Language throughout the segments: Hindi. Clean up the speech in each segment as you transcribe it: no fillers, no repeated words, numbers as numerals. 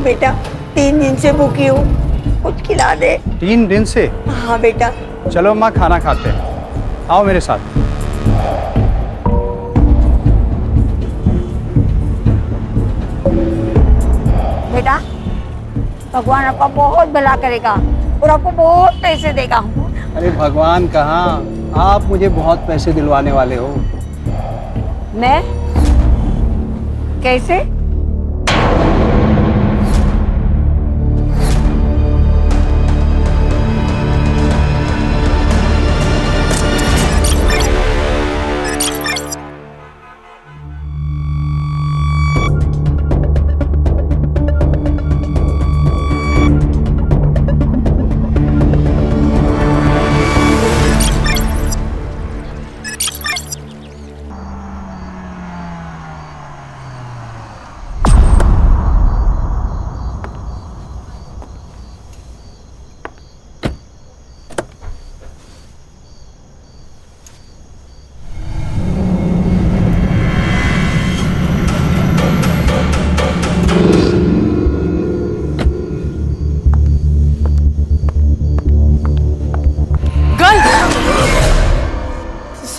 बेटा 3 दिन से भूखी हूँ, कुछ खिला दे। 3 दिन से? हाँ बेटा। चलो माँ खाना खाते हैं, आओ मेरे साथ। बेटा भगवान आपका बहुत भला करेगा और आपको बहुत पैसे देगा। अरे भगवान कहाँ, आप मुझे बहुत पैसे दिलवाने वाले हो। मैं कैसे?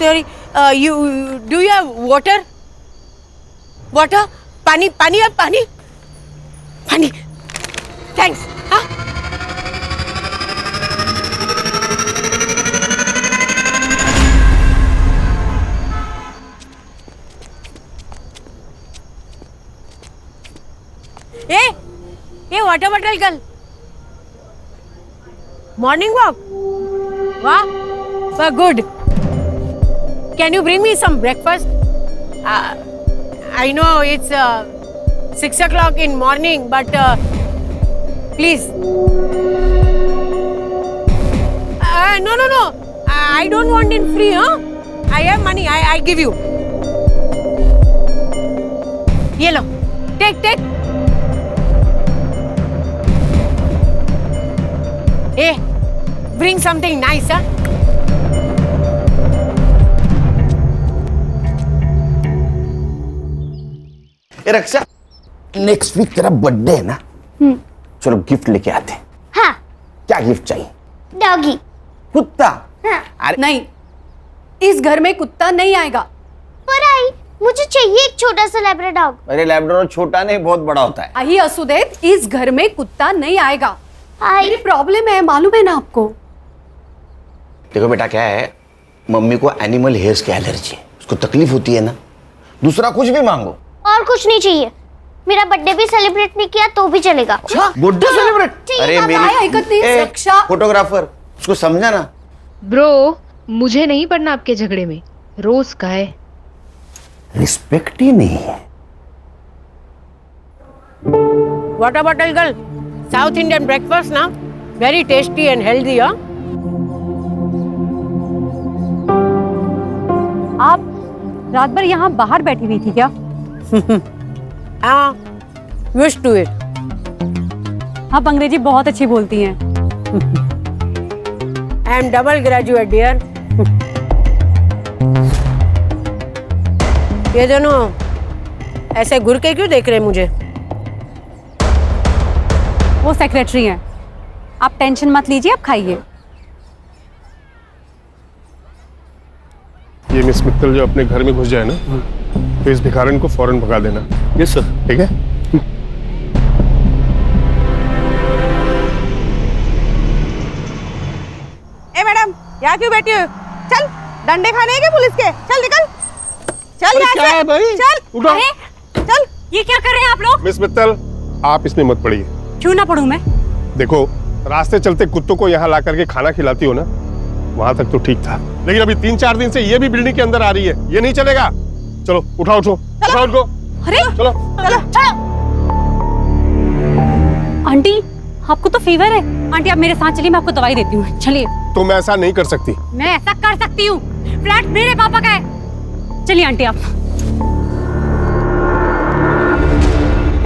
Sorry, do you have water? Water? पानी है पानी? पानी. Thanks. हाँ? ये water bottle girl. Morning walk. Wow, good. Can you bring me some breakfast? I know it's 6 o'clock in morning, but please. No. I don't want it free, huh? I have money. I give you. Ye lo. Take. Hey, bring something nice, huh? Raksha, next week तेरा बर्थडे है ना? चलो गिफ्ट लेके आते हैं। हाँ। क्या गिफ्ट चाहिए? डॉगी। कुत्ता? हाँ। अरे नहीं, इस घर में कुत्ता नहीं आएगा। पर आई, मुझे चाहिए एक छोटा सा लैब्राडोर डॉग। अरे लैब्राडोर छोटा नहीं, बहुत बड़ा होता है। आई असुदेव, इस घर में कुत्ता नहीं आएगा। आई मेरी प्रॉब्लम है, मालूम है ना आपको। देखो बेटा, क्या है, मम्मी को एनिमल हेयर्स की एलर्जी है, उसको तकलीफ होती है ना। दूसरा कुछ भी मांगो। और कुछ नहीं चाहिए। मेरा बर्थडे भी सेलिब्रेट नहीं किया तो भी चलेगा। Birthday celebrate? अरे मेरी फोटोग्राफर, उसको समझा ना। ब्रो, मुझे नहीं पड़ना आपके झगड़े में। रोज का है। रिस्पेक्ट ही नहीं है। Water bottle girl. South Indian breakfast ना, very tasty and healthy, huh? आप रात भर यहाँ बाहर बैठी हुई थी क्या? हाँ, used to it. आप अंग्रेजी बहुत अच्छी बोलती हैं। I am double graduate, dear. ये दोनों ऐसे घूर के क्यों देख रहे हैं मुझे? वो सेक्रेटरी हैं। आप टेंशन मत लीजिए, आप खाइए। ये मिस मित्तल जो अपने घर में घुस जाए ना, तो इस भिखारन को फौरन भगा देना। Yes sir. ठीक है। ए मैडम, यहाँ क्यों बैठी हो? चल, डंडे खाने हैं क्या पुलिस के? चल निकल। चल यहाँ से। क्या है भाई? चल। उठो। चल। ये क्या कर रहे हैं आप लोग? मिस मित्तल, आप इसमें मत पड़िए। क्यों ना पढ़ूं मैं? देखो, रास्ते चलते कुत्तों को यहाँ ला करके खाना खिलाती हो ना, वहां तक तो ठीक था, लेकिन अभी 3-4 दिन से ये भी बिल्डिंग के अंदर आ रही है, ये नहीं चलेगा। चलो उठाओ उनको। अरे चलो। आंटी, आपको तो फीवर है। आंटी आप मेरे साथ चलिए, मैं आपको दवाई देती हूँ। चलिए। तुम ऐसा नहीं कर सकती। मैं ऐसा कर सकती हूँ, फ्लैट मेरे पापा का है। चलिए आंटी आप।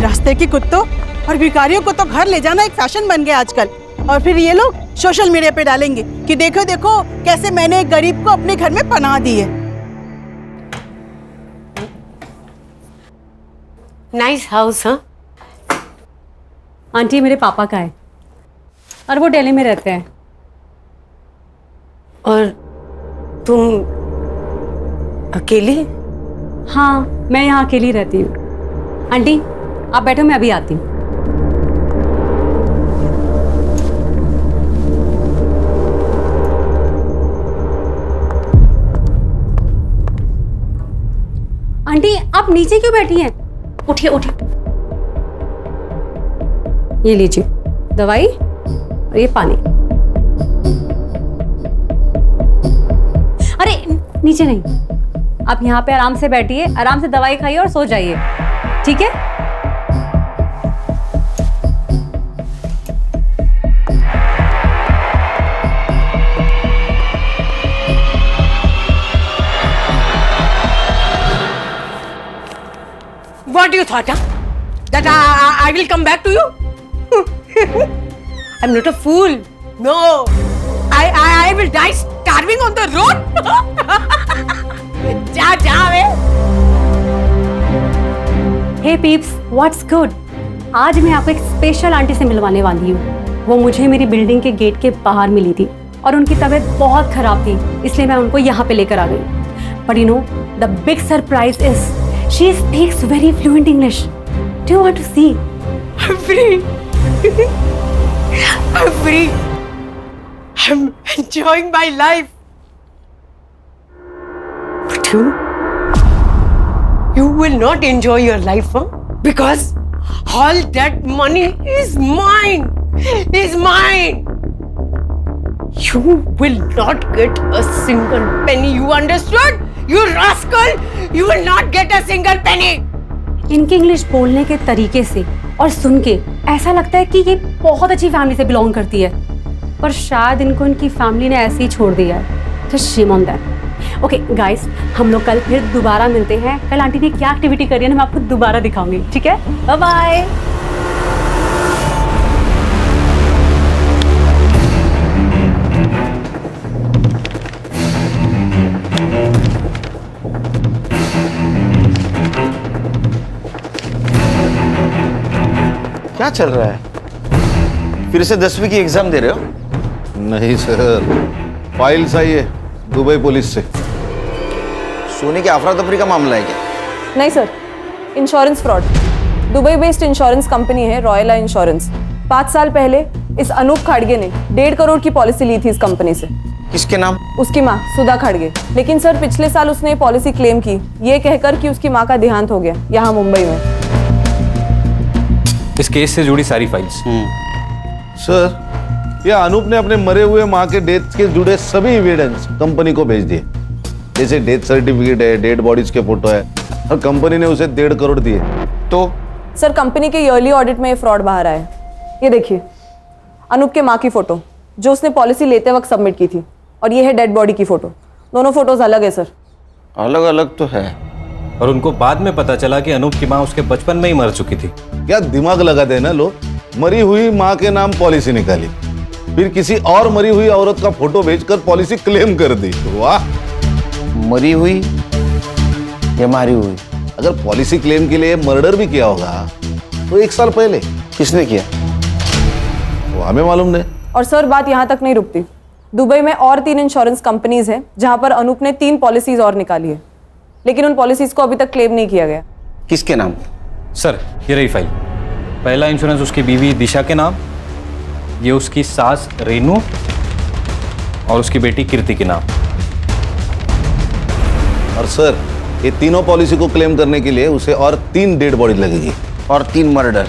रास्ते के कुत्तों और भिखारियों को तो घर ले जाना एक फैशन बन गया आजकल, और फिर ये लोग सोशल मीडिया पे डालेंगे कि देखो देखो कैसे मैंने एक गरीब को अपने घर में पनाह दी है। नाइस हाउस, हाँ? आंटी मेरे पापा का है और वो दिल्ली में रहते हैं। और तुम अकेली? हाँ, मैं यहाँ अकेली रहती हूँ। आंटी आप बैठो, मैं अभी आती हूँ। आंटी आप नीचे क्यों बैठी हैं? उठिए उठिए। ये लीजिए दवाई और ये पानी। अरे नीचे नहीं, आप यहाँ पे आराम से बैठिए, आराम से दवाई खाइए और सो जाइए, ठीक है? What do you thought, huh? That I will come back to you? I'm not a fool. No. I will die starving on the road. जा वे. हे पीप्स, व्हाट्स गुड? आज मैं आपको एक स्पेशल आंटी से मिलवाने वाली हूँ। वो मुझे मेरी बिल्डिंग के गेट के बाहर मिली थी और उनकी तबीयत बहुत खराब थी, इसलिए मैं उनको यहाँ पे लेकर आ गई। But you know the big surprise is she speaks very fluent English. Do you want to see? I'm free. I'm free. I'm enjoying my life. But you will not enjoy your life, huh? Because all that money is mine. Is mine. You will not get a single penny. You understood? You rascal! You will not get a single penny. इनके इंग्लिश बोलने के तरीके से और सुन के ऐसा लगता है कि ये बहुत अच्छी फैमिली से बिलोंग करती है, पर शायद इनको इनकी फैमिली ने ऐसे ही छोड़ दिया है। तो shame on them. Okay guys, हम लोग कल फिर दोबारा मिलते हैं। कल आंटी ने क्या एक्टिविटी करी है ना मैं आपको दोबारा दिखाऊंगी, ठीक है? Bye bye. क्या चल रहा है? फिर से 10वीं की एग्जाम दे रहे हो? नहीं सर, फाइल्स आई है दुबई पुलिस से। सोने की अफरा तफरी का मामला है क्या? नहीं sir, insurance fraud. Dubai based insurance company है रॉयला इंश्योरेंस। 5 साल पहले इस अनूप खाड़गे ने 1.5 करोड़ की पॉलिसी ली थी इस कंपनी से। किसके नाम? उसकी माँ सुधा खाड़गे। लेकिन सर पिछले साल उसने ये पॉलिसी क्लेम की, ये कहकर कि उसकी माँ का देहांत हो गया यहाँ मुंबई में। इस केस से जुड़ी सारी फाइल्स। सर, यह अनूप ने अपने मरे हुए माँ के डेथ के जुड़े सभी एविडेंस कंपनी को भेज दिए, जैसे डेथ सर्टिफिकेट है, डेड बॉडीज के फोटो है, और कंपनी ने उसे 1.5 करोड़ दिए। तो सर कंपनी के ईयरली ऑडिट में ये फ्रॉड बाहर आया है। ये देखिए अनूप के माँ की फोटो जो उसने पॉलिसी लेते वक्त सबमिट की थी, और ये है डेड बॉडी की फोटो। दोनों फोटोज अलग है सर। अलग अलग तो है, और उनको बाद में पता चला कि अनूप की माँ उसके बचपन में ही मर चुकी थी। क्या दिमाग लगाते हैं ना लोग? मरी हुई माँ के नाम पॉलिसी निकाली, फिर किसी और मरी हुई औरत का फोटो भेजकर पॉलिसी क्लेम कर दी। वाह! मरी हुई या मारी हुई? अगर पॉलिसी क्लेम के लिए मर्डर भी किया होगा तो 1 साल पहले। किसने किया वो हमें मालूम नहीं। और सर बात यहाँ तक नहीं रुकती। दुबई में और 3 इंश्योरेंस कंपनीज हैं जहाँ पर अनूप ने 3 पॉलिसीज और निकाली है, लेकिन उन पॉलिसीज को अभी तक क्लेम नहीं किया गया। किसके नाम? सर ये रही फाइल। पहला इंश्योरेंस उसकी बीवी दिशा के नाम, ये उसकी सास रेनू और उसकी बेटी कीर्ति के नाम। और सर ये तीनों पॉलिसी को क्लेम करने के लिए उसे और 3 डेड बॉडी लगेगी और 3 मर्डर।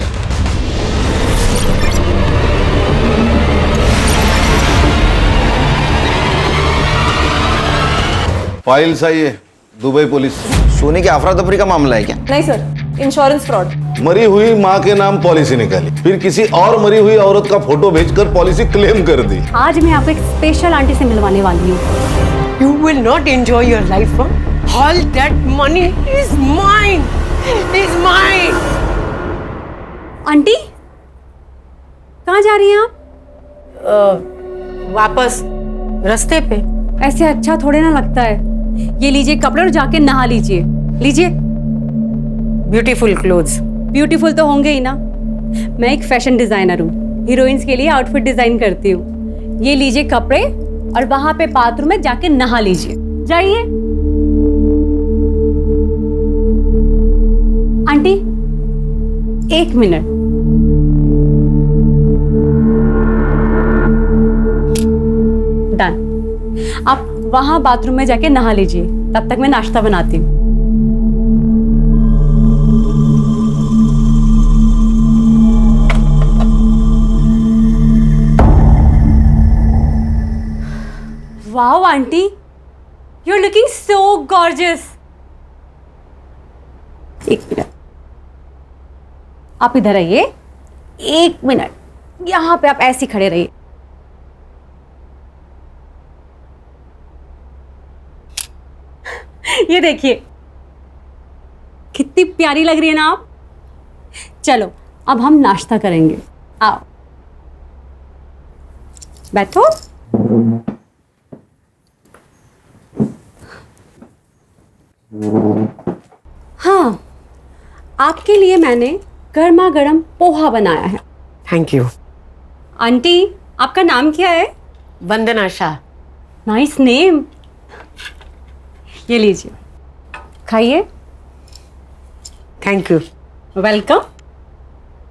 फाइल्स आई है दुबई पुलिस से। सोने की अफरा तफरी का मामला है क्या? नहीं सर, इंश्योरेंस फ्रॉड। मरी हुई माँ के नाम पॉलिसी निकाली, फिर किसी और मरी हुई औरत का फोटो भेजकर पॉलिसी क्लेम कर दी। आज मैं आपको एक स्पेशल आंटी से मिलवाने वाली हूँ। You will not enjoy your life, huh? All that money is mine. Is mine. Aunty कहाँ जा रही हैं आप? वापस रास्ते पे। ऐसे अच्छा थोड़े ना लगता है। ये लीजिए कपड़े और जाके नहा लीजिए। लीजिए। Beautiful clothes. ब्यूटीफुल तो होंगे ही ना। मैं एक फैशन डिजाइनर हूँ, हीरोइंस के लिए आउटफिट डिजाइन करती हूँ। ये लीजिए कपड़े और वहां पे बाथरूम में जाके नहा लीजिए। जाइए। Aunty 1 minute. डन। आप वहां बाथरूम में जाके नहा लीजिए, तब तक मैं नाश्ता बनाती हूँ। Wow aunty, you are looking so gorgeous. 1 minute, आप इधर आइए। 1 मिनट, यहां पे आप ऐसे ही खड़े रहिए। ये देखिए कितनी प्यारी लग रही है ना आप। चलो अब हम नाश्ता करेंगे, आओ बैठो। हाँ, आपके लिए मैंने गर्मा गर्म पोहा बनाया है। Thank you. आंटी आपका नाम क्या है? वंदना शाह। Nice name. ये लीजिए, खाइए। Thank you. वेलकम।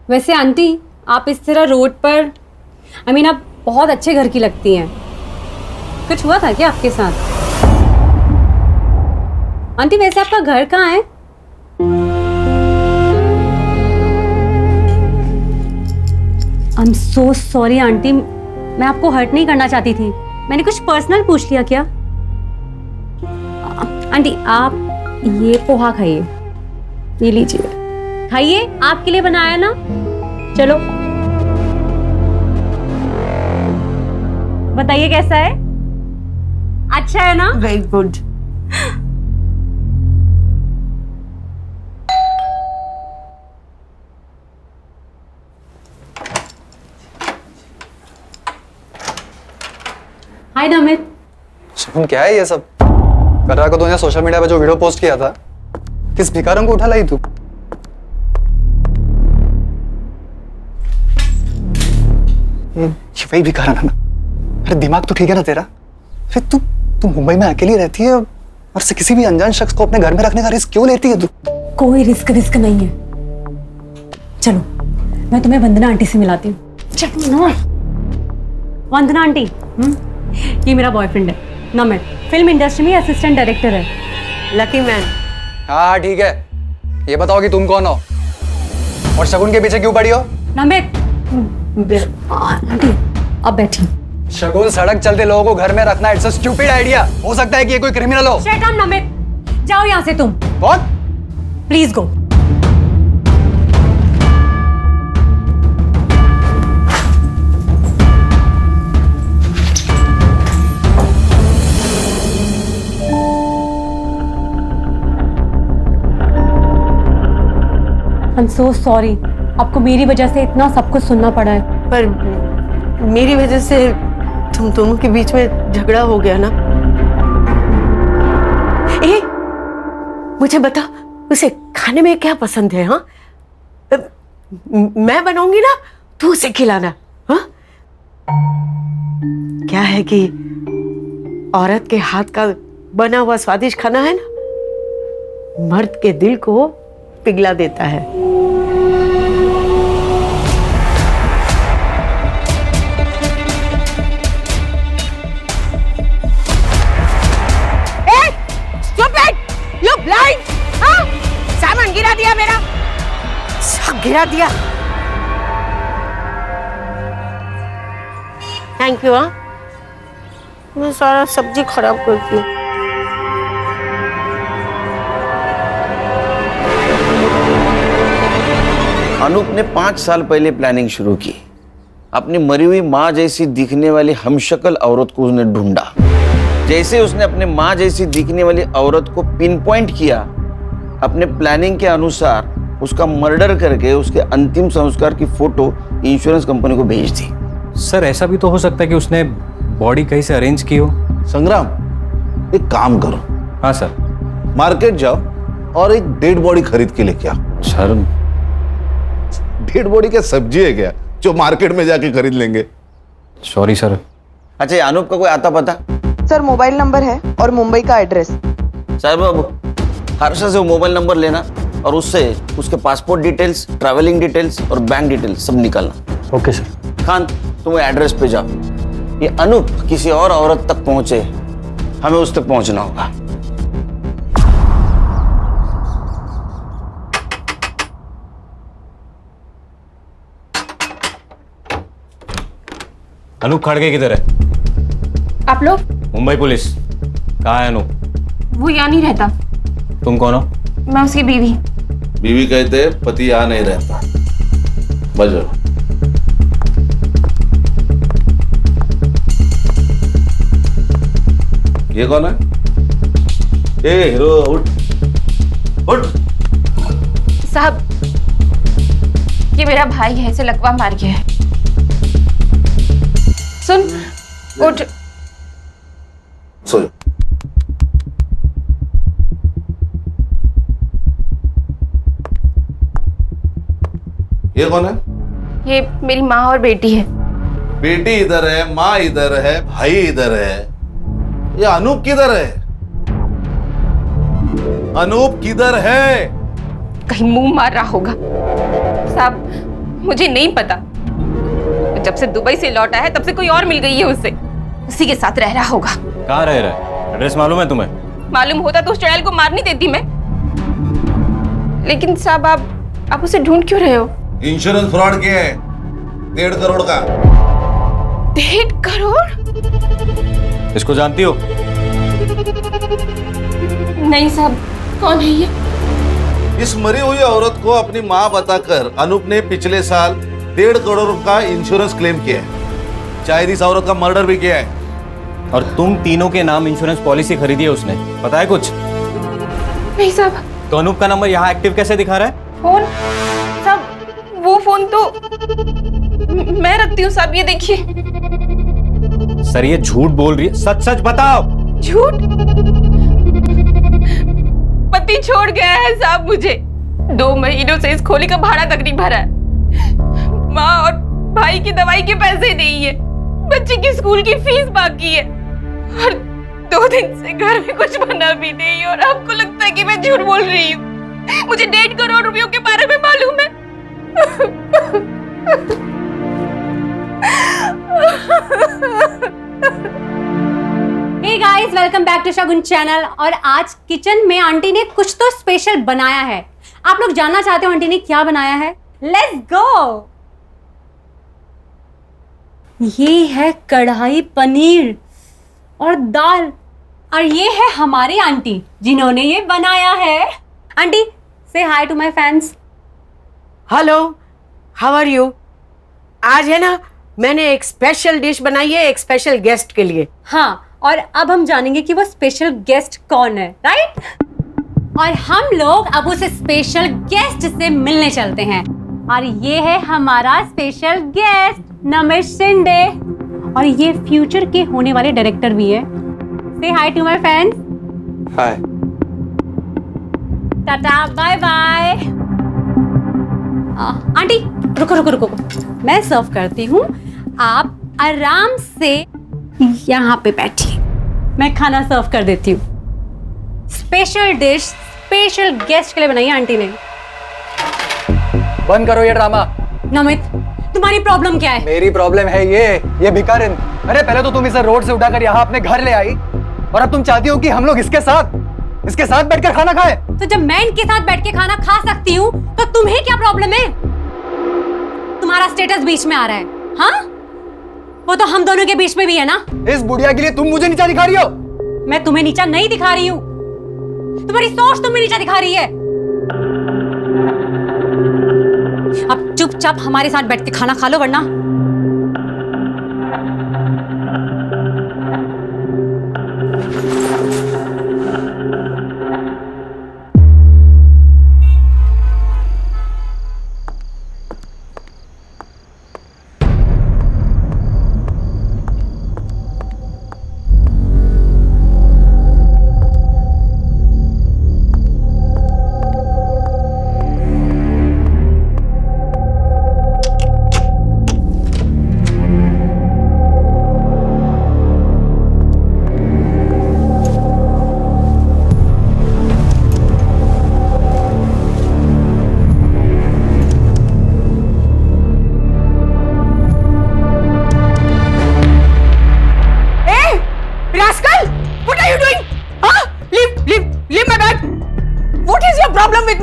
वैसे आंटी आप इस तरह रोड पर आप बहुत अच्छे घर की लगती हैं। कुछ हुआ था क्या आपके साथ? आंटी वैसे आपका घर कहाँ है? I am so sorry aunty, मैं आपको हर्ट नहीं करना चाहती थी। मैंने कुछ पर्सनल पूछ लिया क्या? आंटी आप ये पोहा खाइए, ये लीजिए, खाइए, आपके लिए बनाया ना। चलो बताइए कैसा है? अच्छा है ना? Very good. हाय नमित। सुन, क्या है ये सब? कल रात को तूने सोशल मीडिया पे जो वीडियो पोस्ट किया था, किस भिखारन को उठा लाई तू? ये वही भिखारन है ना? अरे दिमाग तो ठीक है ना तेरा? अरे तू मुंबई में अकेली रहती है और से किसी भी अनजान शख्स को अपने घर में रखने का रिस्क क्यों लेती है तू? कोई रिस्क नहीं है। चलो मैं तुम्हें वंदना आंटी से मिलाती हूँ। चलो ना। वंदना आंटी, ये मेरा बॉयफ्रेंड है नमित, फिल्म इंडस्ट्री में असिस्टेंट डायरेक्टर है। Lucky man. हाँ ठीक है, ये बताओ कि तुम कौन हो और शगुन के पीछे क्यों पड़ी हो? नमित आंटी अब बैठी। शगुन सड़क चलते लोगों को घर में रखना इट्स अ स्टूपिड आइडिया। हो सकता है कि ये कोई क्रिमिनल हो। शट अप नमित, जाओ यहाँ से तुम। कौन? Please go. I am so sorry, आपको मेरी वजह से इतना सब कुछ सुनना पड़ा है। पर मेरी वजह से तुम दोनों के बीच में झगड़ा हो गया ना। ए, मुझे बता, उसे खाने में क्या पसंद है? हाँ, मैं बनाऊंगी ना, तू उसे खिलाना। हाँ, क्या है कि औरत के हाथ का बना हुआ स्वादिष्ट खाना है ना, मर्द के दिल को पिघला देता है। सामान गिरा दिया मेरा, सब गिरा दिया। Thank you. हाँ, मैं सारा सब्जी खराब करती हूँ। अनूप ने 5 साल पहले प्लानिंग शुरू की। अपनी मरी हुई माँ जैसी दिखने वाली हमशक्ल औरत को उसने ढूंढा। जैसे उसने अपने माँ जैसी दिखने वाली औरत को पिन पॉइंट किया, अपने प्लानिंग के अनुसार उसका मर्डर करके उसके अंतिम संस्कार की फोटो इंश्योरेंस कंपनी को भेज दी। सर ऐसा भी तो हो सकता है कि उसने बॉडी कहीं से अरेंज की हो। संग्राम, एक काम करो। हाँ सर। मार्केट जाओ और एक डेड बॉडी खरीद के लेके आओ। सर डेड बॉडी क्या सब्जी है क्या जो मार्केट में जाके खरीद लेंगे? Sorry sir. अच्छा, ये अनूप का कोई आता पता? सर मोबाइल नंबर है और मुंबई का एड्रेस। साहब, अब हर्षा से वो मोबाइल नंबर लेना और उससे उसके पासपोर्ट डिटेल्स, ट्रैवलिंग डिटेल्स और बैंक डिटेल्स सब निकालना। Okay sir. खान, तुम वो एड्रेस पे जाओ। ये अनूप किसी और औरत तक पहुंचे, हमें उस तक पहुंचना होगा। अनूप खड़गे किधर है? आप लोग? मुंबई पुलिस। कहाँ है अनूप? वो यहाँ नहीं रहता। तुम कौन हो? मैं उसकी बीवी। बीवी कहते हैं, पति यहाँ नहीं रहता। बजो। ये कौन है? ए हीरो, उठ उठ। साहब, ये मेरा भाई है, इसे लकवा मार गया है। सुन, उठ। सो जा। ये कौन है? ये मेरी माँ और बेटी है। बेटी इधर है, माँ इधर है, भाई इधर है। ये अनूप किधर है? अनूप किधर है? कहीं मुंह मार रहा होगा। साहब, मुझे नहीं पता। जब से दुबई से लौटा है तब से कोई और मिल गई है उसे, उसी के साथ रह रहा होगा। कहाँ रह रहा है? एड्रेस मालूम है तुम्हें? मालूम होता तो उस चुड़ैल को मार नहीं देती मैं। लेकिन साहब, आप उसे ढूंढ क्यों रहे हो? इंश्योरेंस फ्रॉड किया है 1.5 करोड़ का। 1.5 करोड़? इसको जानती हो? नहीं साहब, कौन है ये? इस मरी हुई औरत को अपनी माँ बताकर अनूप ने पिछले साल 1.5 करोड़ का इंश्योरेंस क्लेम किया है। शायद इस औरत का मर्डर भी किया है। और तुम तीनों के नाम इंश्योरेंस पॉलिसी खरीदी है उसने, पता है कुछ? नहीं साहब। तो अनूप का नंबर यहाँ एक्टिव कैसे दिखा रहा है? फोन? साहब, वो फोन तो मैं रखती हूँ साहब, ये देखिए। सर, ये झूठ बोल रही है, सच सच बताओ। झूठ? पति छोड़ गया है साहब मुझे। 2 महीनों से इस खोली का भाड़ा तक नहीं भरा है। माँ और भाई की दवाई के पैसे नहीं है, बच्चे की स्कूल की फीस बाकी है, और 2 दिन से घर में कुछ बना भी नहीं। और आपको लगता है कि मैं झूठ बोल रही हूँ? मुझे 1.5 करोड़ रुपयों के बारे में मालूम है। Hey guys, welcome back to Shagun channel. और आज किचन में आंटी ने कुछ तो स्पेशल बनाया है। आप लोग जानना चाहते हो आंटी ने क्या बनाया है? Let's go. ये है कढ़ाई पनीर और दाल, और ये है हमारी आंटी जिन्होंने ये बनाया है। Aunty, say hi to my fans. Hello, how are you? आज है ना, मैंने एक स्पेशल डिश बनाई है एक स्पेशल गेस्ट के लिए। हाँ, और अब हम जानेंगे कि वो स्पेशल गेस्ट कौन है, राइट? और हम लोग अब उस स्पेशल गेस्ट से मिलने चलते हैं। और ये है हमारा स्पेशल गेस्ट नमिश शिंदे, और ये फ्यूचर के होने वाले डायरेक्टर भी है। Say hi to my fans. Hi. Tata, bye bye. Aunty रुको रुको रुको, मैं सर्व करती हूँ, आप आराम से यहाँ पे बैठिए, मैं खाना सर्व कर देती हूँ। स्पेशल डिश स्पेशल गेस्ट के लिए बनाई है आंटी ने। बंद करो ये ड्रामा। नमित, तुम्हारी प्रॉब्लम क्या है? मेरी प्रॉब्लम है ये भिखारिन। अरे पहले तो तुम इसे रोड से उठाकर यहाँ अपने घर ले आई, और अब तुम चाहती हो कि हम लोग इसके साथ बैठकर खाना खाएं। तो जब मैं इनके साथ बैठ के खाना खा सकती हूँ तो तुम्हें क्या प्रॉब्लम है? तुम्हारा स्टेटस बीच में आ रहा है, हाँ? वो तो हम दोनों के बीच में भी है ना। इस बुढ़िया के लिए तुम मुझे नीचा दिखा रही हो? मैं तुम्हें नीचा नहीं दिखा रही हूँ, तुम्हारी सोच तुम्हें नीचा दिखा रही है। अब चुपचाप हमारे साथ बैठ के खाना खा लो, वरना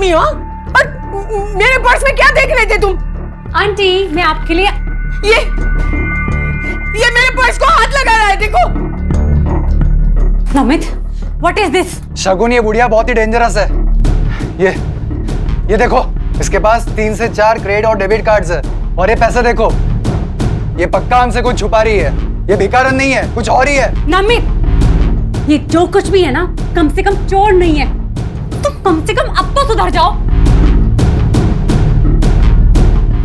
आदमी हो? और मेरे पर्स में क्या देख रहे थे तुम? आंटी मैं आपके लिए ये मेरे पर्स को हाथ लगा रहा है, देखो। Namit, what is this? Shagun, ये बुढ़िया बहुत ही डेंजरस है। ये देखो, इसके पास 3 से 4 क्रेडिट और डेबिट कार्ड्स है। और ये पैसे देखो, ये पक्का हमसे कुछ छुपा रही है। ये भिखारन नहीं है, कुछ और ही है। नमित, ये जो कुछ भी है ना, कम से कम चोर नहीं है। तो कम से कम अब तो सुधर जाओ।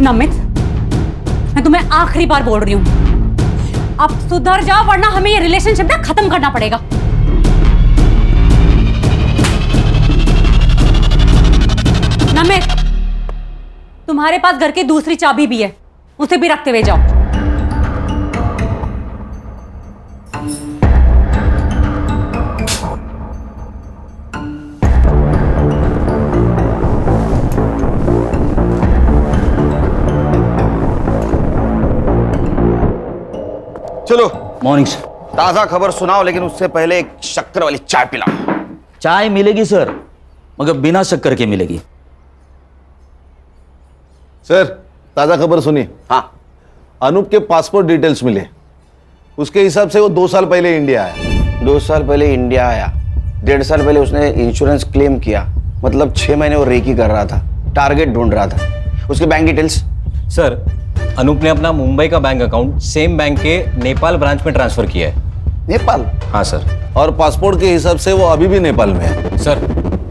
नमित, मैं तुम्हें आखिरी बार बोल रही हूं, अब सुधर जाओ वरना हमें ये रिलेशनशिप ना खत्म करना पड़ेगा। नमित, तुम्हारे पास घर की दूसरी चाबी भी है, उसे भी रखते हुए जाओ। चलो। Morning sir. ताजा खबर सुनाओ, लेकिन उससे पहले एक शक्कर वाली चाय पिलाओ। चाय मिलेगी सर, मगर बिना शक्कर के मिलेगी। सर, ताजा खबर सुनिए। हाँ। अनूप के पासपोर्ट डिटेल्स मिले। उसके हिसाब से वो 2 साल पहले इंडिया आया। 2 साल पहले इंडिया आया, 1.5 साल पहले उसने इंश्योरेंस क्लेम किया, मतलब 6 महीने वो रेकी कर रहा था, टारगेट ढूंढ रहा था। उसके बैंक डिटेल्स? सर, अनूप ने अपना मुंबई का बैंक अकाउंट सेम बैंक के नेपाल ब्रांच में ट्रांसफर किया है। नेपाल? हाँ सर। और पासपोर्ट के हिसाब से वो अभी भी नेपाल में है। सर,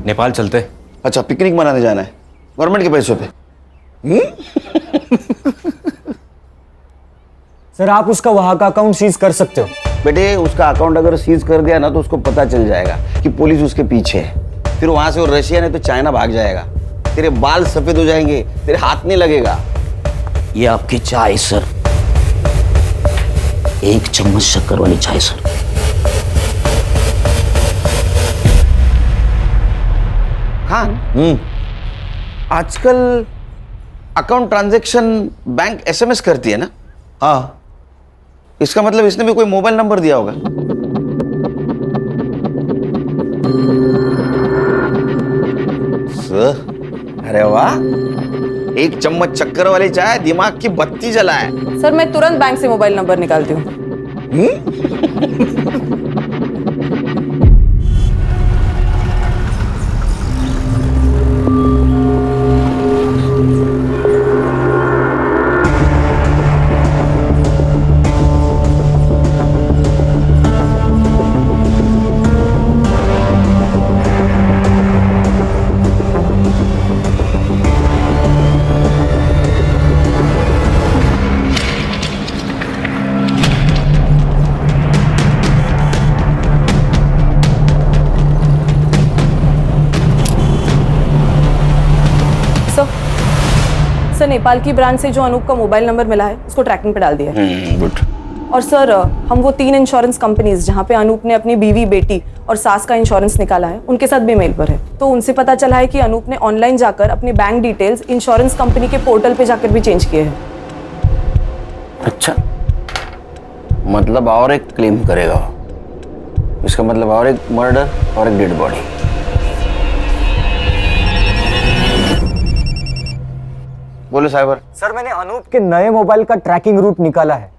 नेपाल चलते। अच्छा, पिकनिक मनाने जाना है गवर्नमेंट के पैसों पे? सर, आप उसका वहां का अकाउंट सीज कर सकते हो। बेटे, उसका अकाउंट अगर सीज कर दिया ना तो उसको पता चल जाएगा कि पुलिस उसके पीछे है। फिर वहां से वो रशिया नहीं तो चाइना भाग जाएगा। तेरे बाल सफेद हो जाएंगे, तेरे हाथ नहीं लगेगा। ये आपकी चाय सर, 1 चम्मच शक्कर वाली चाय सर। खान, आजकल अकाउंट ट्रांजैक्शन बैंक एसएमएस करती है ना? हाँ। इसका मतलब इसने भी कोई मोबाइल नंबर दिया होगा। सर, अरे वाह, 1 चम्मच शक्कर वाली चाय दिमाग की बत्ती जलाए। सर, मैं तुरंत बैंक से मोबाइल नंबर निकालती हूँ। सर, नेपाल की ब्रांच से जो अनूप का मोबाइल नंबर मिला है उसको ट्रैकिंग पे डाल दिया है। गुड। और सर, हम वो 3 इंश्योरेंस कंपनीज जहाँ पे अनूप ने अपनी बीवी, बेटी और सास का इंश्योरेंस निकाला है, उनके साथ भी मेल पर है। तो उनसे पता चला है कि अनूप ने ऑनलाइन जाकर अपने बैंक डिटेल्स इंश्योरेंस कंपनी के पोर्टल पे जाकर भी चेंज किए हैं। अच्छा, मतलब और एक क्लेम करेगा। इसका मतलब और एक मर्डर और एक डेड बॉडी। बोलो साइबर। सर, मैंने अनूप के नए मोबाइल का ट्रैकिंग रूट निकाला है।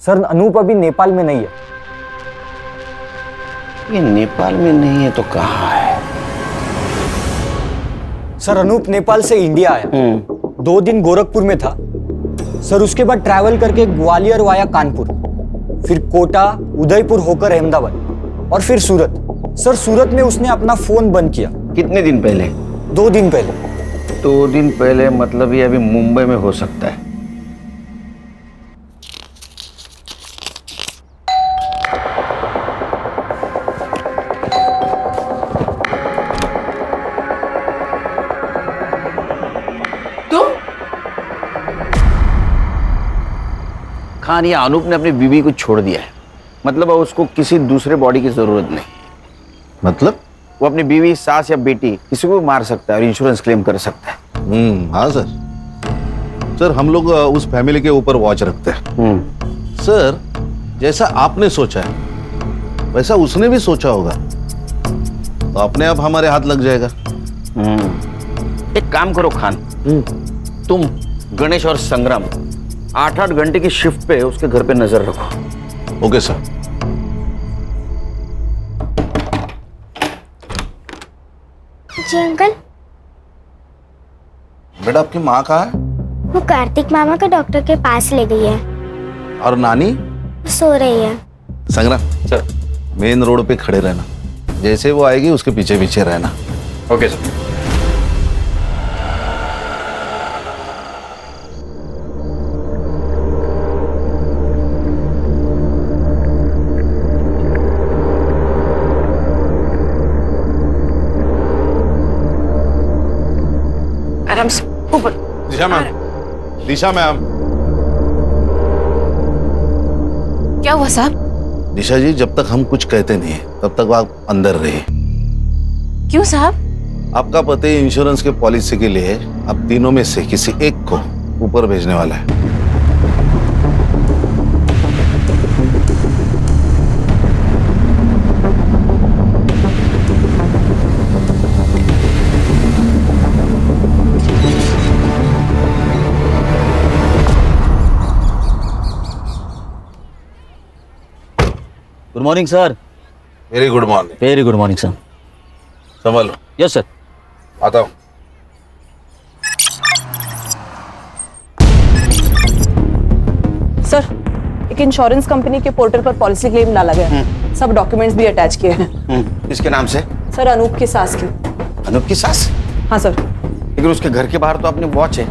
सर, अनूप अभी नेपाल में नहीं है। ये नेपाल में नहीं है तो कहाँ है? सर, अनूप नेपाल से इंडिया आया, 2 दिन गोरखपुर में था। सर, उसके बाद ट्रैवल करके ग्वालियर वाया कानपुर, फिर कोटा, उदयपुर होकर अहमदाबाद और फिर सूरत। सर, सूरत में उसने अपना फोन बंद किया। कितने दिन पहले? 2 दिन पहले। 2 दिन पहले, मतलब ये अभी मुंबई में हो सकता है। खान, या अनूप ने अपनी बीवी को छोड़ दिया है, मतलब अब उसको किसी दूसरे बॉडी की जरूरत नहीं। मतलब? वो अपनी बीवी, सास या बेटी किसी को भी मार सकता है और इंश्योरेंस क्लेम कर सकता है। हाँ सर। सर, हम लोग उस फैमिली के ऊपर वॉच रखते हैं। सर, जैसा आपने सोचा है वैसा उसने भी सोचा होगा, तो अपने आप हमारे हाथ लग जाएगा। एक काम करो खान, तुम गणेश और संग्राम 8-8 घंटे की शिफ्ट पे उसके घर पे नजर रखो। Okay sir. जी अंकल। बेटा आपकी माँ कहाँ है? वो कार्तिक मामा को डॉक्टर के पास ले गई है। और नानी? सो रही है। संग्राम सर, मेन रोड पे खड़े रहना, जैसे वो आएगी उसके पीछे पीछे रहना। Okay sir. आराम से ऊपर। दिशा मैम, दिशा मैम। क्या हुआ साहब? दिशा जी, जब तक हम कुछ कहते नहीं तब तक आप अंदर रहिए। क्यों साहब? आपका पति इंश्योरेंस के पॉलिसी के लिए अब तीनों में से किसी एक को ऊपर भेजने वाला है। Good morning sir. Very good morning. Very good morning sir. संभालो। Yes sir. आता हूँ। सर, एक इंश्योरेंस कंपनी के पोर्टल पर पॉलिसी क्लेम डाला गया है। सब डॉक्यूमेंट्स भी अटैच किए हैं। किसके नाम से? सर, अनूप की सास की। अनूप की सास? हाँ सर। लेकिन उसके घर के बाहर तो अपनी वॉच है।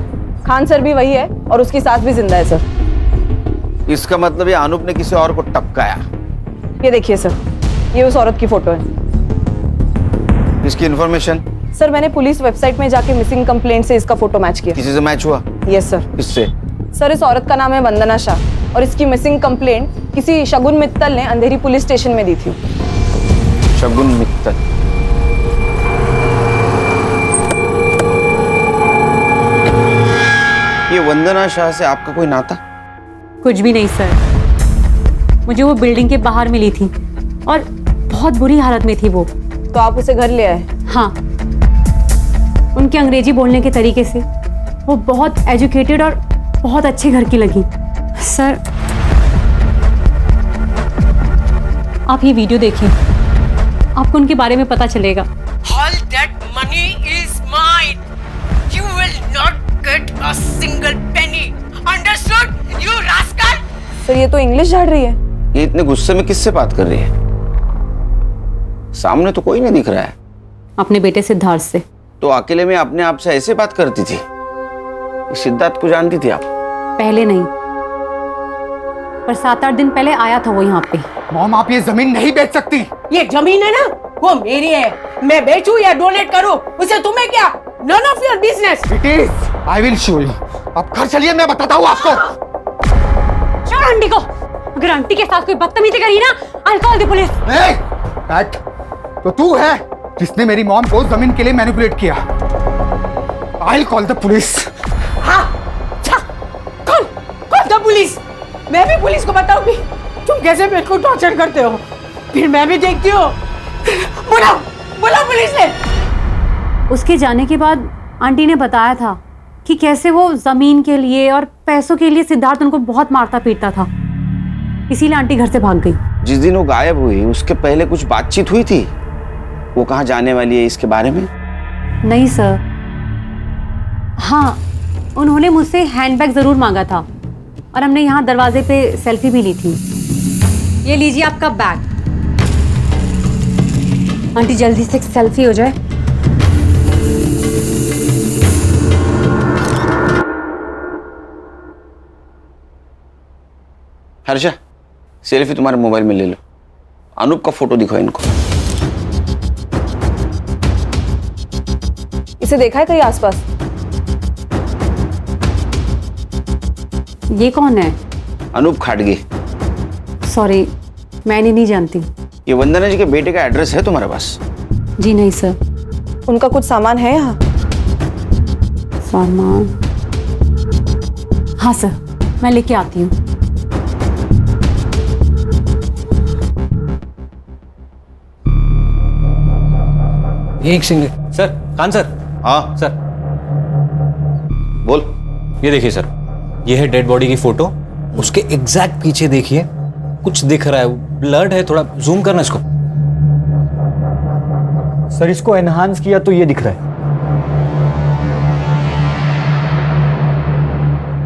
खान सर भी वही है और उसकी सास भी जिंदा है सर। इसका मतलब ये अनूप ने किसी और को टपकाया। ये देखिए सर, ये उस औरत की फोटो है। इसकी इन्फॉर्मेशन? सर, मैंने पुलिस वेबसाइट में जाके मिसिंग कंप्लेंट से इसका फोटो मैच किया। किसी से मैच हुआ? Yes sir. किससे? सर, इस औरत का नाम है वंदना शाह और इसकी मिसिंग कंप्लेंट किसी शगुन मित्तल ने अंधेरी पुलिस स्टेशन में दी थी। शगुन मित्तल? ये वंदना शाह से आपका कोई नाता? कुछ भी नहीं सर, मुझे वो बिल्डिंग के बाहर मिली थी और बहुत बुरी हालत में थी वो। तो आप उसे घर ले आए? हाँ, उनके अंग्रेजी बोलने के तरीके से वो बहुत एजुकेटेड और बहुत अच्छे घर की लगी। सर, आप ये वीडियो देखिए, आपको उनके बारे में पता चलेगा। All that money is mine. You will not get a single penny. Understood, you rascal? Sir, ये तो इंग्लिश झाड़ रही है। ये इतने गुस्से में किससे बात कर रही है? सामने तो कोई नहीं दिख रहा है। अपने बेटे सिद्धार्थ से। तो अकेले में अपने आप से ऐसे बात करती थी? सिद्धार्थ को जानती थी आप? पहले नहीं, पर 7-8 दिन पहले आया था वो यहाँ पे। मॉम, आप ये जमीन नहीं बेच सकती। ये जमीन है ना, वो मेरी है। मैं बेचूं या डोनेट करूं, उसे तुम्हें क्या? None of your business. It is. I will show you. आप घर चलिए, मैं बताता हूँ आपको। छोड़ आंटी को। अगर आंटी के साथ कोई बदतमीजी करी ना, I'll call the police. Cat, तो तू है जिसने मेरी मॉम को जमीन के लिए मैनिपुलेट किया। I'll call the police. हाँ, कौन द पुलिस? मैं भी पुलिस को बताऊंगी तुम कैसे मेरे को टॉर्चर करते हो। फिर मैं भी देखती हूँ। बुलाओ पुलिस ने। उसके जाने के बाद आंटी ने बताया था कि कैसे वो जमीन के लिए और पैसों के लिए सिद्धार्थ उनको बहुत मारता पीटता था, इसीलिए आंटी घर से भाग गई। जिस दिन वो गायब हुई उसके पहले कुछ बातचीत हुई थी? वो कहाँ जाने वाली है इसके बारे में? नहीं सर। हाँ, उन्होंने मुझसे हैंडबैग जरूर मांगा था और हमने यहाँ दरवाजे पे सेल्फी भी ली थी। ये लीजिए आपका बैग। आंटी जल्दी से एक सेल्फी हो जाए। हर्षा, सेल्फी तुम्हारे मोबाइल में ले लो। अनूप का फोटो दिखाओ इनको। इसे देखा है कहीं आसपास? ये कौन है? अनूप खाटगे। सॉरी, मैंने नहीं जानती। ये वंदना जी के बेटे का एड्रेस है तुम्हारे पास? जी नहीं सर। उनका कुछ सामान है यहाँ? सामान? हाँ सर, मैं लेके आती हूँ। एक सिंगल। Sir, Khan sir. हाँ सर, बोल। ये देखिए सर, ये है डेड बॉडी की फोटो। उसके एग्जैक्ट पीछे देखिए कुछ दिख रहा है, ब्लड है, थोड़ा जूम करना इसको। सर इसको एनहांस किया तो ये दिख रहा है।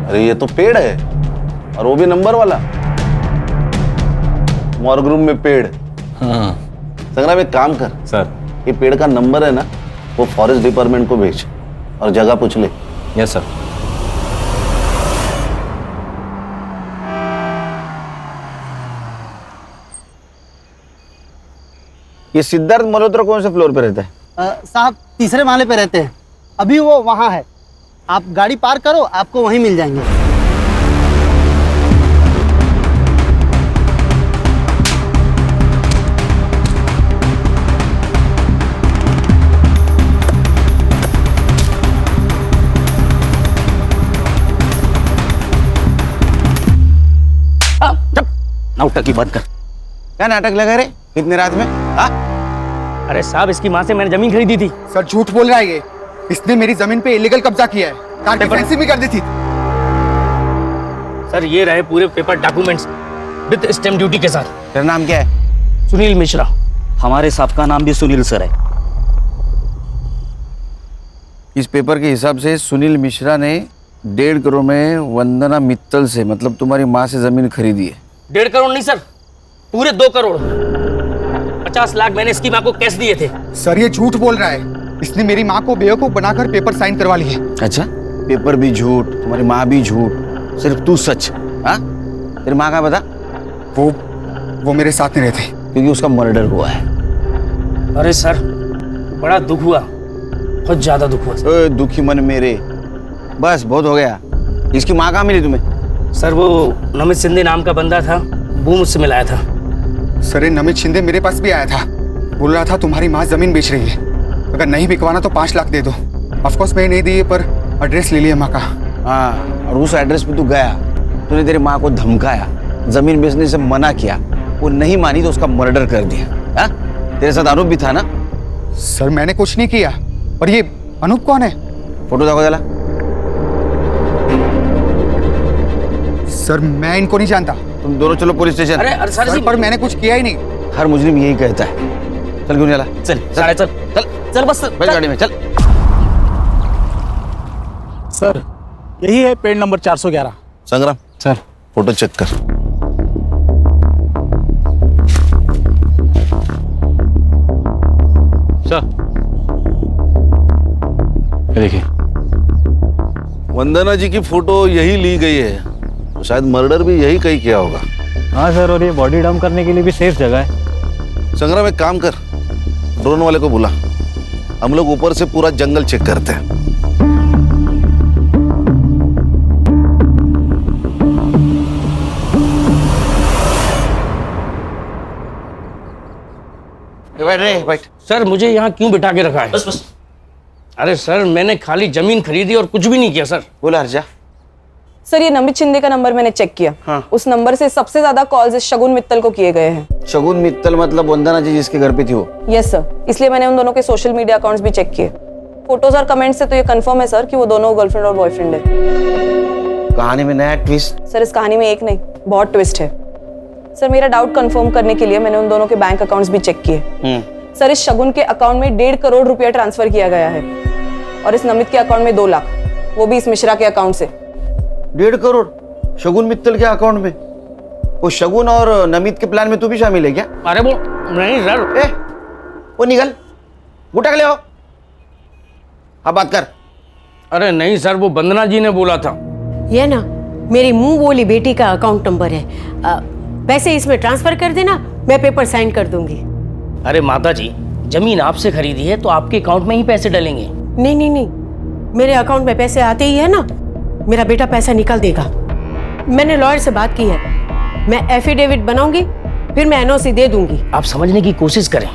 अरे ये तो पेड़ है, और वो भी नंबर वाला। मॉर्ग रूम में पेड़। हाँ संग्राम एक काम कर सर। ये पेड़ का नंबर है ना, वो फॉरेस्ट डिपार्टमेंट को भेज और जगह पूछ ले। Yes sir. ये सिद्धार्थ मल्होत्रा कौन से फ्लोर पे रहता है? साहब तीसरे माले पे रहते हैं, अभी वो वहाँ है। आप गाड़ी पार्क करो, आपको वहीं मिल जाएंगे। नाटक की बात कर। क्या नाटक लगा रे इतने रात में? हाँ? अरे साहब इसकी माँ से मैंने जमीन खरीदी थी। सर झूठ बोल रहा है ये। इसने मेरी जमीन पे इलीगल कब्जा किया है, कार डिफेंसिव भी कर दी थी। सर ये रहे पूरे paper documents with stamp duty के साथ। तेरा नाम क्या है? सुनील मिश्रा। हमारे साहब का नाम भी सुनील सर है। इस पेपर के हिसाब से सुनील मिश्रा ने 1.5 करोड़ में वंदना मित्तल से, मतलब तुम्हारी माँ से जमीन खरीदी है। 1.5 करोड़ नहीं सर, पूरे 2 करोड़ 50 लाख मैंने इसकी माँ को कैश दिए थे। सर ये झूठ बोल रहा है। इसने मेरी माँ को बेवकूफ बनाकर पेपर साइन करवा लिए। अच्छा, पेपर भी झूठ, तुम्हारी माँ भी झूठ, सिर्फ तू सच। हाँ? तेरी माँ का बता। वो मेरे साथ नहीं रहते, क्योंकि उसका मर्डर हुआ है। अरे सर बड़ा दुख हुआ, बहुत ज्यादा दुख हुआ। दुखी मन मेरे, बस बहुत हो गया। इसकी माँ कहाँ मिली तुम्हें? सर वो नमित शिंदे नाम का बंदा था, वो मुझसे मिलाया था। सर ये नमित शिंदे मेरे पास भी आया था, बोल रहा था तुम्हारी माँ जमीन बेच रही है, अगर नहीं बिकवाना तो 5 लाख दे दो। ऑफकोर्स मैंने नहीं दी, पर एड्रेस ले लिया माँ का। हाँ, और उस एड्रेस पे तू गया, तूने तेरी माँ को धमकाया, जमीन बेचने से मना किया, वो नहीं मानी तो उसका मर्डर कर दिया। हाँ? तेरे साथ आरोप भी था ना? सर मैंने कुछ नहीं किया। और ये अनूप कौन है? फोटो देखो जरा। सर मैं इनको नहीं जानता। तुम दोनों चलो पुलिस स्टेशन। अरे सर पर मैंने कुछ किया ही नहीं। हर मुजरिम यही कहता है। चल क्यों चला? चल चल बस बैठ गाड़ी में चल। सर यही है पेड़ नंबर 411। संग्राम सर फोटो चेक कर। सर ये देखिए, वंदना जी की फोटो यही ली गई है, तो शायद मर्डर भी यही कहीं किया होगा। हाँ सर, और ये बॉडी डंप करने के लिए भी सेफ जगह है। संग्राम एक काम कर, ड्रोन वाले को बुला, हम लोग ऊपर से पूरा जंगल चेक करते हैं। बैठ रे, बैठ। सर मुझे यहाँ क्यों बिठा के रखा है? बस अरे सर मैंने खाली जमीन खरीदी और कुछ भी नहीं किया सर। बोला हर्षा। सर ये नमित शिंदे का नंबर मैंने चेक किया। हाँ। उस नंबर से सबसे ज्यादा कॉल्स शगुन मित्तल को किए गए हैं। शगुन मित्तल मतलब वंदना जी जिसके घर पे थी वो? यस सर, इसलिए मैंने उन दोनों के सोशल मीडिया अकाउंट्स भी चेक किए। फोटोज और कमेंट से तो ये कंफर्म है सर कि वो दोनों गर्लफ्रेंड और बॉयफ्रेंड है। कहानी में नया ट्विस्ट। सर इस कहानी में एक नहीं, बहुत ट्विस्ट है। सर मेरा डाउट कंफर्म करने के लिए मैंने उन दोनों के बैंक अकाउंट्स भी चेक किए। सर इस शगुन के अकाउंट में 1.5 करोड़ रुपया ट्रांसफर किया गया है, और इस नमित के अकाउंट में 2 लाख, वो भी इस मिश्रा के अकाउंट से। 1.5 करोड़ शगुन मित्तल के अकाउंट में? वो शगुन और नमित के प्लान में तू भी शामिल है क्या? अरे वो नहीं सर। वो निकल, उठा के ले आओ। अब बात कर। अरे नहीं सर, वो वंदना जी ने बोला था। ये ना मेरी मुंह बोली बेटी का अकाउंट नंबर है, पैसे इसमें ट्रांसफर कर देना, मैं पेपर साइन कर दूंगी। अरे माता जी, जमीन आपसे खरीदी है तो आपके अकाउंट में ही पैसे डलेंगे। नहीं नहीं नहीं, मेरे अकाउंट में पैसे आते ही है ना, मेरा बेटा पैसा निकाल देगा। मैंने लॉयर से बात की है, मैं एफिडेविट बनाऊंगी, फिर मैं एनओसी दे दूंगी। आप समझने की कोशिश करें,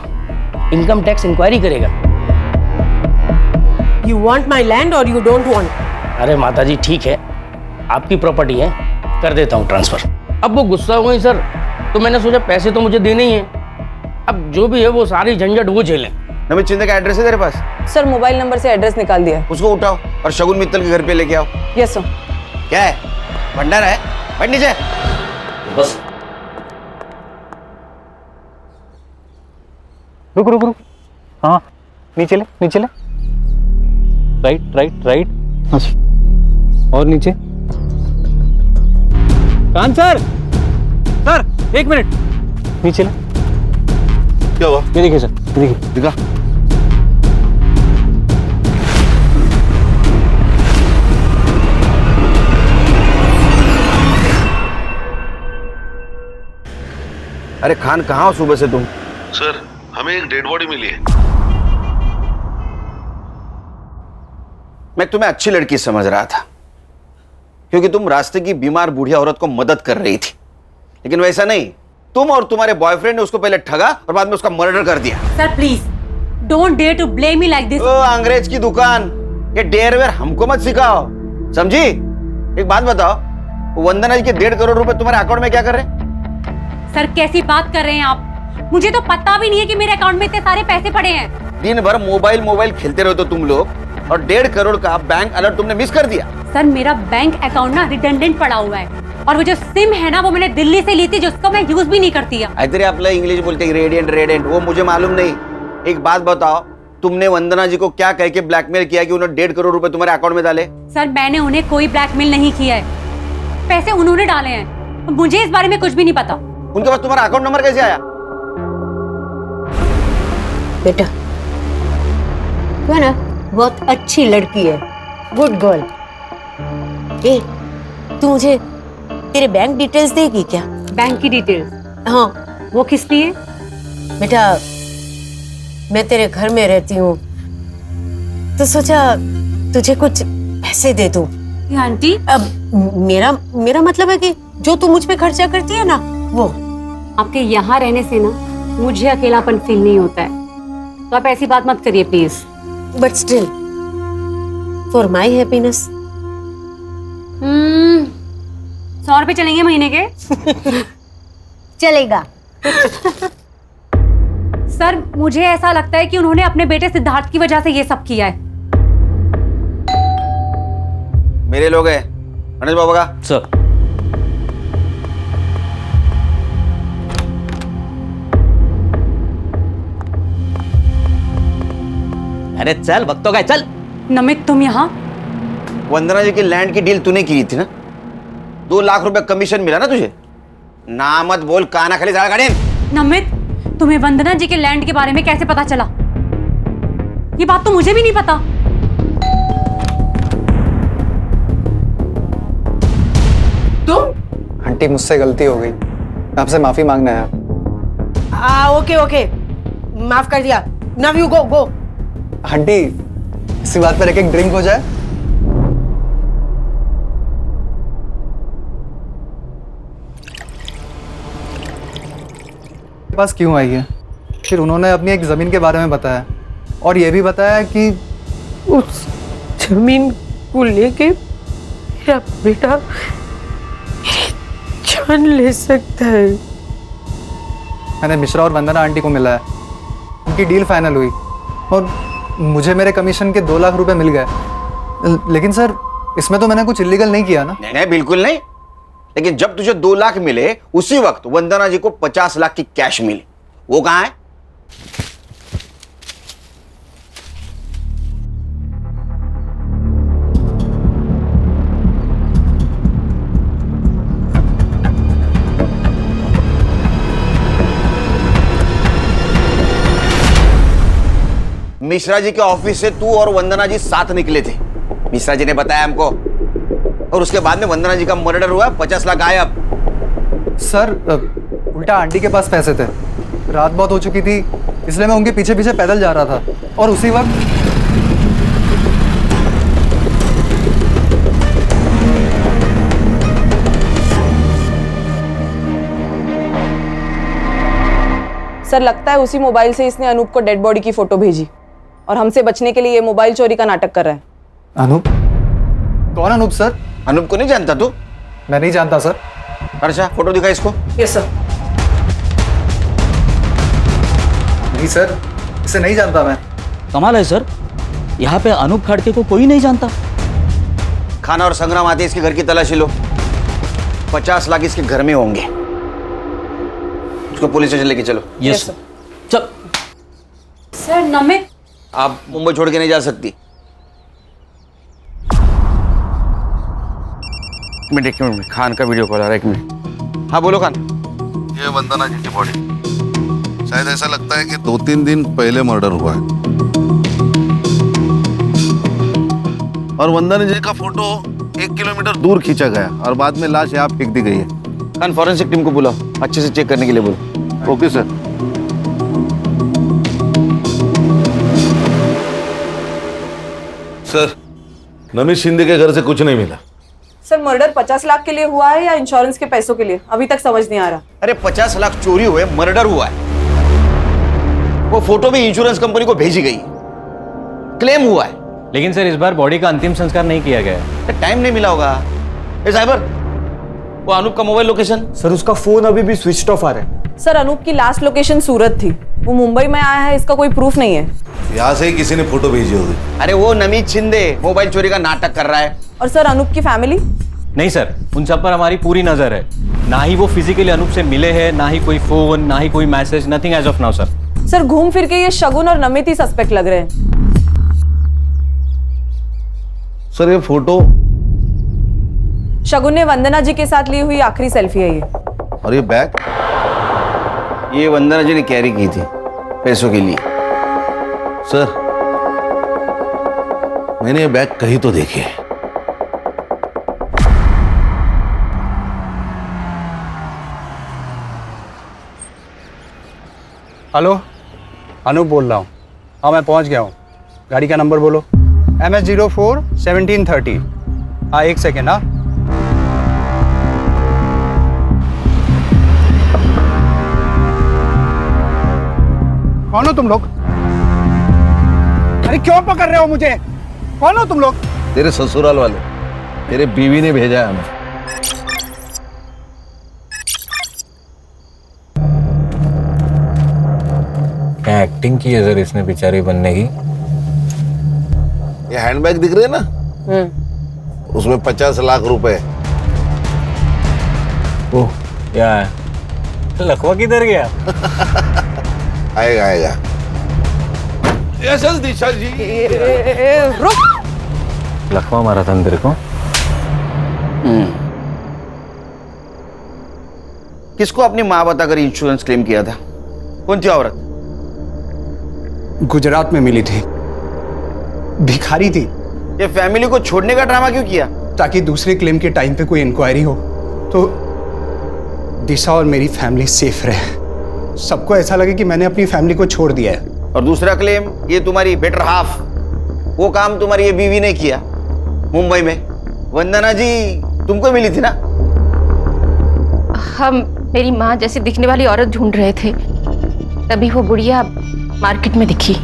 इनकम टैक्स इंक्वायरी करेगा। यू वांट माई लैंड और यू डोंट वांट? अरे माता जी ठीक है, आपकी प्रॉपर्टी है, कर देता हूँ ट्रांसफर। अब वो गुस्सा हो गई सर, तो मैंने सोचा पैसे तो मुझे देने ही हैं, अब जो भी है वो सारी झंझट वो झेलें। नमित शिंदे का एड्रेस है तेरे पास? सर मोबाइल नंबर से एड्रेस निकाल दिया है। उसको उठाओ और शगुन मित्तल के घर पे लेके आओ। Yes sir. क्या है, भंडारा है? बैठ नीचे। बस रुक रुक रुक, हाँ नीचे ले, नीचे ले, राइट राइट राइट, और नीचे। कान सर, सर एक मिनट, नीचे ले। क्या हुआ? ये देखिए सर, ये देखिए। दिखा। अरे खान, कहाँ हो सुबह से तुम? सर हमें एक डेड बॉडी मिली है। मैं तुम्हें अच्छी लड़की समझ रहा था, क्योंकि तुम रास्ते की बीमार बूढ़ी औरत को मदद कर रही थी, लेकिन वैसा नहीं। तुम और तुम्हारे बॉयफ्रेंड ने उसको पहले ठगा और बाद में उसका मर्डर कर दिया। Sir please don't dare to blame me like this. ओ अंग्रेज की दुकान, ये डेयर वेयर हमको मत सिखाओ, समझी? एक बात बताओ, वंदना जी के 1.5 करोड़ रुपए तुम्हारे अकाउंट में क्या कर रहे हैं? सर कैसी बात कर रहे हैं आप? मुझे तो पता भी नहीं है कि मेरे अकाउंट में इतने सारे पैसे पड़े हैं। दिन भर मोबाइल खेलते रहते हो तुम लोग, और 1.5 करोड़ का बैंक अलर्ट तुमने मिस कर दिया। सर मेरा बैंक अकाउंट ना रिडंडेंट पड़ा हुआ है, और वो जो सिम है ना वो मैंने दिल्ली से ली थी, जिसको मैं यूज भी नहीं करती है। इधर आप इंग्लिश बोलते हैं रेडियंट, वो मुझे मालूम नहीं। एक बात बताओ, तुमने वंदना जी को क्या कह के ब्लैकमेल किया कि उन्होंने 1.5 करोड़ रुपए तुम्हारे अकाउंट में डाले? सर मैंने उन्हें कोई ब्लैकमेल नहीं किया है, पैसे उन्होंने डाले हैं, मुझे इस बारे में कुछ भी नहीं पता। उनके पास तुम्हारा अकाउंट नंबर कैसे आया? बेटा तू है ना बहुत अच्छी लड़की है, गुड गर्ल। ए तू मुझे तेरे बैंक डिटेल्स देगी क्या? बैंक की डिटेल्स? हाँ। वो किस लिए? बेटा मैं तेरे घर में रहती हूँ, तो सोचा तुझे कुछ पैसे दे दूं। आंटी अब मेरा मतलब है कि जो तू मुझ पे खर्चा करती है ना वो। आपके यहाँ रहने से ना मुझे अकेलापन फील नहीं होता है, तो आप ऐसी बात मत करिए please. But still for my happiness. 100 रुपए चलेंगे महीने के? चलेगा। सर मुझे ऐसा लगता है कि उन्होंने अपने बेटे सिद्धार्थ की वजह से ये सब किया है। मेरे लोग हैं मनोज बाबा का। सर अरे चल, वक्त हो गया, चल। नमित तुम यहाँ? वंदना जी की लैंड की डील तूने की थी ना, 2 लाख रुपए कमीशन मिला ना तुझे? ना मत बोल, काना खाली ज़्यादा गाड़ी। नमित तुम्हें वंदना जी के लैंड के बारे में कैसे पता चला? ये बात तो मुझे भी नहीं पता। तुम? आंटी मुझसे गलती हो गई, आपसे माफी मांगना है। ओके माफ कर दिया। Now you go. आंटी इसी बात पर एक ड्रिंक हो जाए। पास क्यों आई है? फिर उन्होंने अपनी एक जमीन के बारे में बताया, और ये भी बताया कि उस जमीन को लेके मेरा बेटा जान ले सकता है। मैंने मिश्रा और वंदना आंटी को मिला है, उनकी डील फाइनल हुई, और मुझे मेरे कमीशन के 2 लाख रुपए मिल गए। लेकिन सर इसमें तो मैंने कुछ इलीगल नहीं किया ना? नहीं बिल्कुल नहीं, लेकिन जब तुझे 2 लाख मिले उसी वक्त वंदना जी को 50 लाख की कैश मिली, वो कहां है? मिश्रा जी के ऑफिस से तू और वंदना जी साथ निकले थे, मिश्रा जी ने बताया हमको, और उसके बाद में वंदना जी का मर्डर हुआ, 50 लाख गायब। सर उल्टा आंटी के पास पैसे थे, रात बहुत हो चुकी थी, इसलिए मैं उनके पीछे पीछे पैदल जा रहा था, और उसी वक्त सर लगता है उसी मोबाइल से इसने अनूप को डेड बॉडी की फोटो भेजी, और हमसे बचने के लिए ये मोबाइल चोरी का नाटक कर रहा है। अनूप? कौन अनूप सर? अनूप को नहीं जानता तू? मैं नहीं जानता सर। अच्छा फोटो दिखा इसको। Yes sir. नहीं सर, इसे नहीं जानता मैं। कमाल है सर, यहाँ पे अनूप खड़के को कोई नहीं जानता। खाना और संग्राम आते इसके घर की तलाशी लो, 50 लाख इसके घर में होंगे। उसको पुलिस स्टेशन लेके चलो। Yes sir. चल सर नमित, आप मुंबई छोड़ के नहीं जा सकती। एक मिनट, खान का वीडियो कॉल आ रहा है, एक मिनट। हाँ बोलो खान। ये वंदना जी की बॉडी, शायद ऐसा लगता है कि 2-3 दिन पहले मर्डर हुआ है। और वंदना जी का फोटो 1 किलोमीटर दूर खींचा गया और बाद में लाश यहाँ फेंक दी गई है। खान फॉरेंसिक टीम को बुलाओ, अच्छे से चेक करने के लिए बोलो। Okay sir. Sir, Namit Shinde के घर से कुछ नहीं मिला। सर मर्डर 50 लाख के लिए हुआ है या इंश्योरेंस के पैसों के लिए, अभी तक समझ नहीं आ रहा। अरे 50 लाख चोरी हुए, मर्डर हुआ है। वो फोटो भी इंश्योरेंस कंपनी को भेजी गई, क्लेम हुआ है। लेकिन सर इस बार बॉडी का अंतिम संस्कार नहीं किया गया है। टाइम नहीं मिला होगा। साइबर, वो अनूप का मोबाइल लोकेशन? सर उसका फोन अभी भी स्विच ऑफ आ रहा है। सर अनूप की लास्ट लोकेशन सूरत थी, वो मुंबई में आया है, इसका कोई प्रूफ नहीं है। यहाँ से ही किसी ने फोटो भेजी होगी। अरे वो नमित शिंदे मोबाइल चोरी का नाटक कर रहा है। और सर अनूप की फैमिली? नहीं सर, उन सब पर हमारी पूरी नजर है। ना ही वो फिजिकली अनूप से मिले हैं, ना ही कोई फोन, ना ही कोई message, nothing as of now sir. Sir घूम फिर के ये शगुन और नमित ही सस्पेक्ट लग रहे हैं। सर ये फोटो शगुन ने वंदना जी के साथ ली हुई आखिरी सेल्फी है ये। और ये बैग? ये वंदना जी ने कैरी की थी पैसों के लिए। सर मैंने ये बैग कहीं तो देखी है। हेलो, अनूप बोल रहा हूँ। हाँ मैं पहुँच गया हूँ। गाड़ी का नंबर बोलो। MS04 1730। हाँ 1 सेकेंड। हाँ कौन हो तुम लोग? अरे क्यों पकड़ रहे हो मुझे? कौन हो तुम लोग? तेरे ससुराल वाले, तेरे बीवी ने भेजा है हमें। क्या एक्टिंग की है सर इसने बेचारी बनने की। ये हैंडबैग दिख रहे हैं ना, उसमें 50 लाख रुपए। ओह क्या है? तो लखवा किधर गया? आएगा आएगा। यस दिशा जी। रुक। लखवा मारा था तेरे को? किसको अपनी माँ बताकर इंश्योरेंस क्लेम किया था? कौन थी औरत? गुजरात में मिली थी, भिखारी थी। ये फैमिली को छोड़ने का ड्रामा क्यों किया? ताकि दूसरे क्लेम के टाइम पे कोई इंक्वायरी हो तो दिशा और मेरी फैमिली सेफ रहे। सबको ऐसा लगे कि मैंने अपनी फैमिली को छोड़ दिया है। और दूसरा क्लेम, ये तुम्हारी बेटर हाफ, वो काम तुम्हारी ये बीवी ने किया मुंबई में। वंदना जी तुमको मिली थी ना? हम मेरी माँ जैसी दिखने वाली औरत ढूंढ रहे थे, तभी वो बुढ़िया मार्केट में दिखी।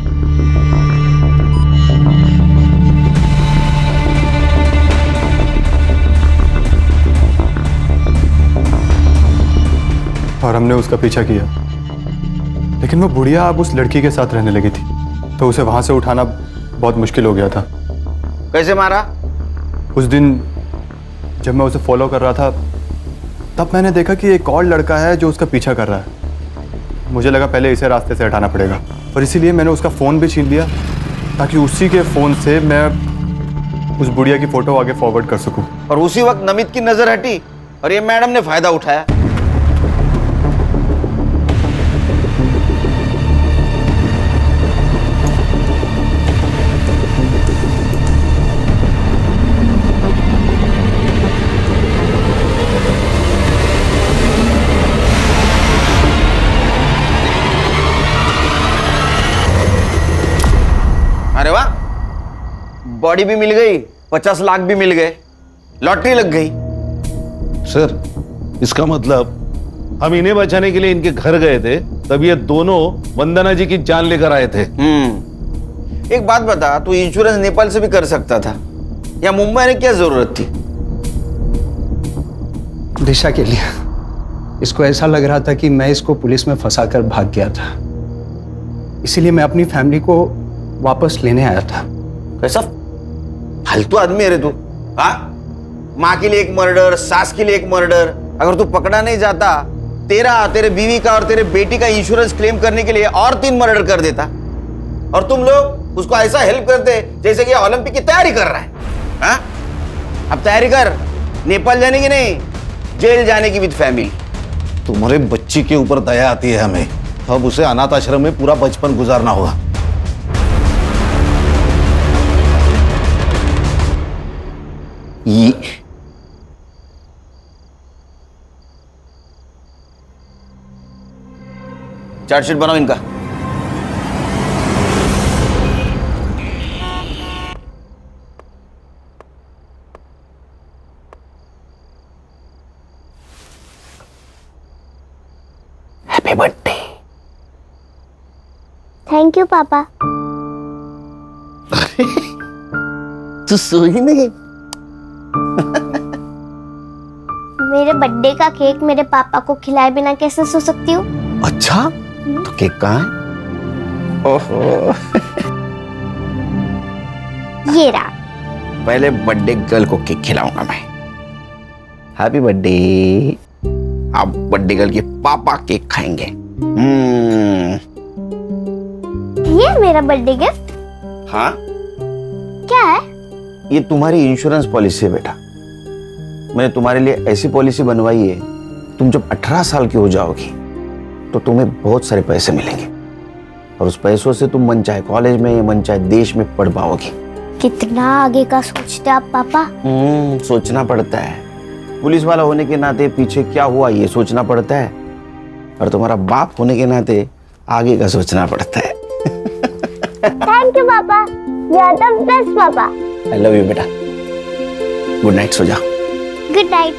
और हमने उसका पीछा किया, लेकिन वो बुढ़िया अब उस लड़की के साथ रहने लगी थी, तो उसे वहां से उठाना बहुत मुश्किल हो गया था। कैसे मारा? उस दिन जब मैं उसे फॉलो कर रहा था, तब मैंने देखा कि एक और लड़का है जो उसका पीछा कर रहा है। मुझे लगा पहले इसे रास्ते से हटाना पड़ेगा, और इसीलिए मैंने उसका फ़ोन भी छीन लिया ताकि उसी के फ़ोन से मैं उस बुढ़िया की फ़ोटो आगे फॉरवर्ड कर सकूं। और उसी वक्त नमित की नजर हटी और ये मैडम ने फायदा उठाया। अरे वाह, बॉडी भी मिल गई, 50 लाख भी मिल गए, लॉटरी लग गई। सर इसका मतलब हम इन्हें बचाने के लिए इनके घर गए थे, तब ये दोनों वंदना जी की जान लेकर आए थे। एक बात बता, तू इंश्योरेंस नेपाल से भी कर सकता था, या मुंबई में क्या जरूरत थी? दिशा के लिए। इसको ऐसा लग रहा था कि मैं इसको पुलिस में फंसाकर भाग गया था। इसीलिए मैं अपनी फैमिली को वापस लेने आया था। कैसा फालतू आदमी है रे तू? हाँ, माँ के लिए एक मर्डर, सास के लिए एक मर्डर। अगर तू पकड़ा नहीं जाता, तेरे बीवी का और तेरे बेटी का इंश्योरेंस क्लेम करने के लिए और 3 मर्डर कर देता, और तुम लोग उसको ऐसा हेल्प करते जैसे कि ओलंपिक की तैयारी कर रहा है। हाँ? अब तैयारी कर, नेपाल जाने की नहीं, जेल जाने की विद फैमिली। तुम्हारे बच्ची के ऊपर दया आती है हमें, अब उसे अनाथ आश्रम में पूरा बचपन गुजारना होगा। ये चार्जशीट बनाओ इनका। Happy birthday. थैंक यू पापा। तू सोई नहीं? मेरे बर्थडे का केक मेरे पापा को खिलाए बिना कैसे सो सकती हूँ? अच्छा, तो केक कहाँ है? ओहो, ये रहा। पहले बर्थडे गर्ल को केक खिलाऊंगा मैं। Happy birthday. आप बर्थडे गर्ल के पापा केक खाएंगे। ये मेरा बर्थडे गिफ्ट? हाँ, क्या है? ये तुम्हारी इंश्योरेंस पॉलिसी है बेटा। मैंने तुम्हारे लिए ऐसी पॉलिसी बनवाई है, तुम जब 18 साल की हो जाओगी तो तुम्हें बहुत सारे पैसे मिलेंगे, और उस पैसों से तुम मन चाहे कॉलेज में, मन चाहे देश में पढ़ पाओगी। कितना आगे का सोचते आप पापा? सोचना पड़ता है। पुलिस वाला होने के नाते पीछे क्या हुआ ये सोचना पड़ता है, और तुम्हारा बाप होने के नाते आगे का सोचना पड़ता है। थैंक यू पापा, यू आर द बेस्ट पापा। आई लव यू बेटा। गुड नाइट, सो जाओ। Good night.